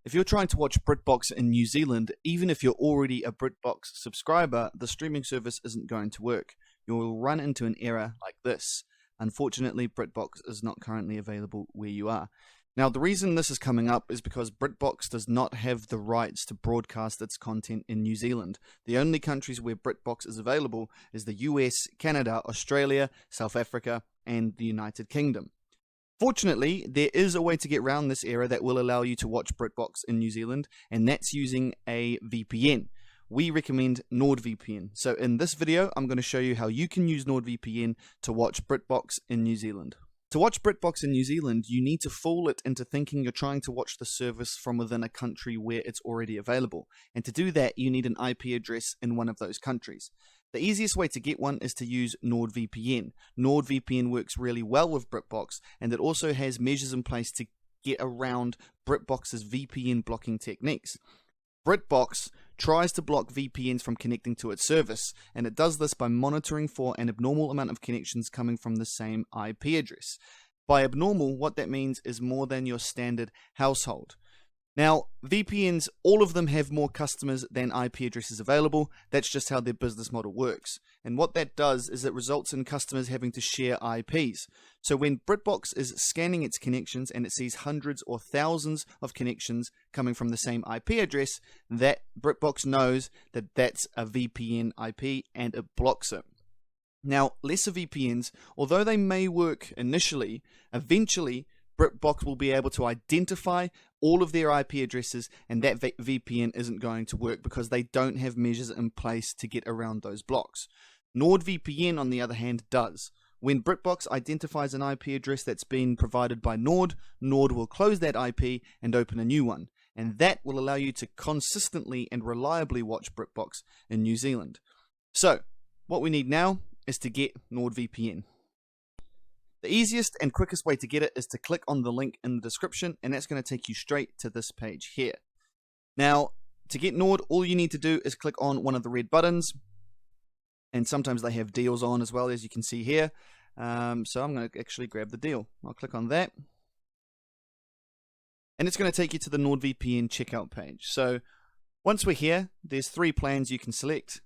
If you're trying to watch Britbox in New Zealand, even if you're already a Britbox subscriber, the streaming service isn't going to work. You'll run into an error like this. Unfortunately, Britbox is not currently available where you are. Now, the reason this is coming up is because Britbox does not have the rights to broadcast its content in New Zealand. The only countries where Britbox is available is the US, Canada, Australia, South Africa, and the United Kingdom. Fortunately, there is a way to get around this error that will allow you to watch Britbox in New Zealand, and that's using a VPN. We recommend NordVPN. So in this video, I'm going to show you how you can use NordVPN to watch Britbox in New Zealand. To watch Britbox in New Zealand, you need to fool it into thinking you're trying to watch the service from within a country where it's already available. And to do that, you need an IP address in one of those countries. The easiest way to get one is to use NordVPN. NordVPN works really well with Britbox, and it also has measures in place to get around Britbox's VPN blocking techniques. Britbox tries to block VPNs from connecting to its service, and it does this by monitoring for an abnormal amount of connections coming from the same IP address. By abnormal, what that means is more than your standard household. Now, VPNs, all of them have more customers than IP addresses available. That's just how their business model works. And what that does is it results in customers having to share IPs. So when Britbox is scanning its connections and it sees hundreds or thousands of connections coming from the same IP address, that Britbox knows that that's a VPN IP and it blocks it. Now, lesser VPNs, although they may work initially, eventually Britbox will be able to identify all of their IP addresses, and that VPN isn't going to work because they don't have measures in place to get around those blocks. NordVPN, on the other hand, does. When Britbox identifies an IP address that's been provided by Nord will close that IP and open a new one, and that will allow you to consistently and reliably watch Britbox in New Zealand. So, what we need now is to get NordVPN. The easiest and quickest way to get it is to click on the link in the description, and that's going to take you straight to this page here. Now, to get Nord, all you need to do is click on one of the red buttons, and sometimes they have deals on as well, as you can see here. So I'm going to actually grab the deal. I'll click on that, and it's going to take you to the NordVPN checkout page. So once we're here, there's 3 plans you can select.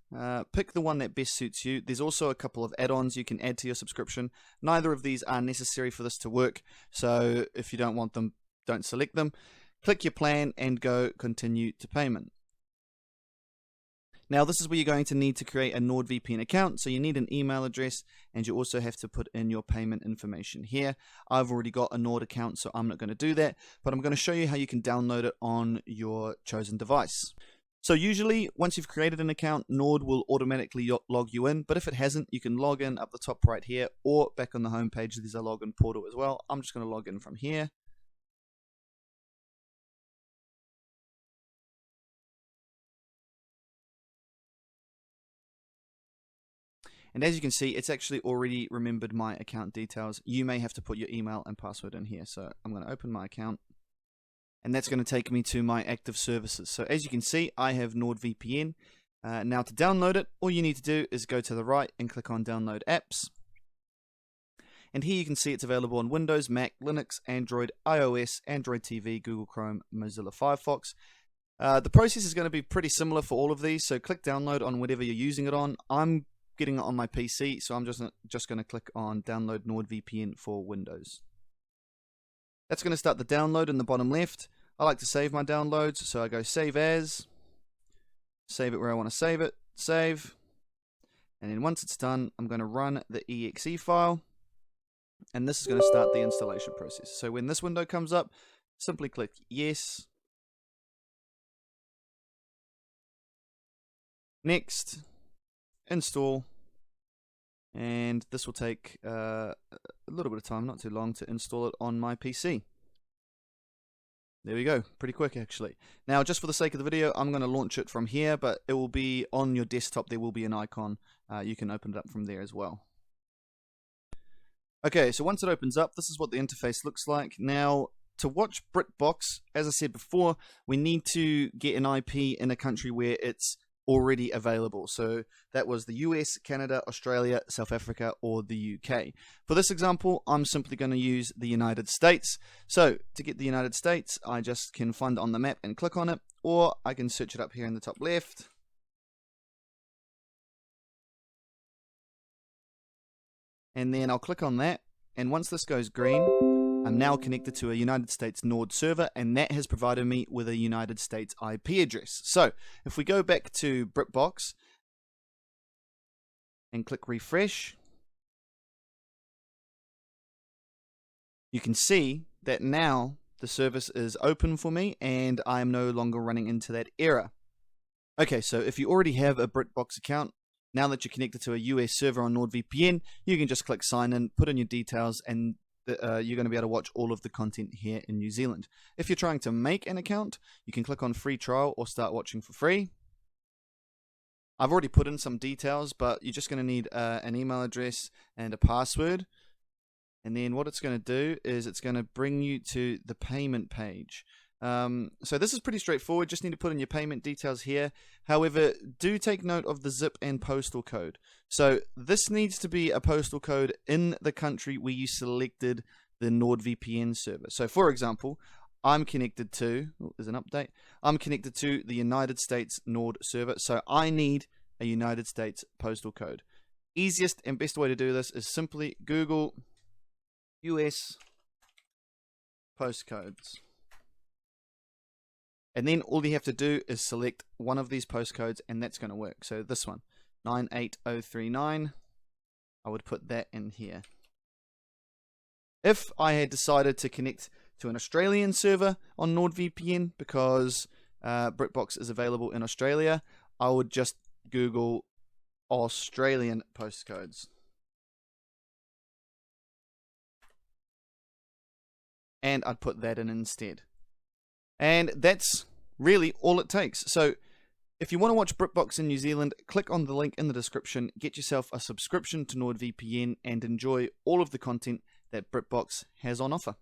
Pick the one that best suits you. There's also a couple of add-ons you can add to your subscription. Neither of these are necessary for this to work, so if you don't want them, don't select them. Click your plan and go continue to payment. Now this is where you're going to need to create a NordVPN account, so you need an email address and you also have to put in your payment information here. I've already got a Nord account, so I'm not going to do that, but I'm going to show you how you can download it on your chosen device. So usually, once you've created an account, Nord will automatically log you in, but if it hasn't, you can log in up the top right here, or back on the home page, there's a login portal as well. I'm just going to log in from here. And as you can see, it's actually already remembered my account details. You may have to put your email and password in here. So I'm going to open my account, and that's going to take me to my active services. So as you can see, I have NordVPN. Now to download it, all you need to do is go to the right and click on Download Apps. And here you can see it's available on Windows, Mac, Linux, Android, iOS, Android TV, Google Chrome, Mozilla Firefox. The process is going to be pretty similar for all of these, so click download on whatever you're using it on. I'm getting it on my PC, so I'm just going to click on Download NordVPN for Windows. That's going to start the download in the bottom left. I like to save my downloads, so I go Save As, save it where I want to save it, save, and then once it's done, I'm going to run the exe file, and this is going to start the installation process. So when this window comes up, simply click Yes, Next, Install, and this will take a little bit of time, not too long, to install it on my PC. There we go, pretty quick actually. Now just for the sake of the video, I'm going to launch it from here, but it will be on your desktop. There will be an icon. You can open it up from there as well. Okay, so once it opens up, this is what the interface looks like. Now, to watch Britbox, as I said before, we need to get an IP in a country where it's already available. So that was the US, Canada, Australia, South Africa, or the UK. For this example, I'm simply going to use the United States. So to get the United States, I just can find it on the map and click on it, or I can search it up here in the top left. And then I'll click on that, and once this goes green, I'm now connected to a United States Nord server, and that has provided me with a United States IP address. So if we go back to Britbox and click refresh, you can see that now the service is open for me and I am no longer running into that error. Okay, so if you already have a Britbox account, now that you're connected to a US server on NordVPN, you can just click sign in, put in your details, and you're going to be able to watch all of the content here in New Zealand. If you're trying to make an account, you can click on free trial or start watching for free. I've already put in some details, but you're just going to need an email address and a password. And then what it's going to do is it's going to bring you to the payment page. So this is pretty straightforward. Just need to put in your payment details here. However, do take note of the zip and postal code. So this needs to be a postal code in the country where you selected the NordVPN server. So for example, I'm connected to, there's an update, I'm connected to the United States Nord server, so I need a United States postal code. Easiest and best way to do this is simply Google US postcodes. And then all you have to do is select one of these postcodes, and that's going to work. So this one, 98039, I would put that in here. If I had decided to connect to an Australian server on NordVPN because Britbox is available in Australia, I would just Google Australian postcodes. And I'd put that in instead. And that's really all it takes. So if you want to watch Britbox in New Zealand, click on the link in the description, get yourself a subscription to NordVPN, and enjoy all of the content that Britbox has on offer.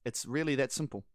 It's really that simple.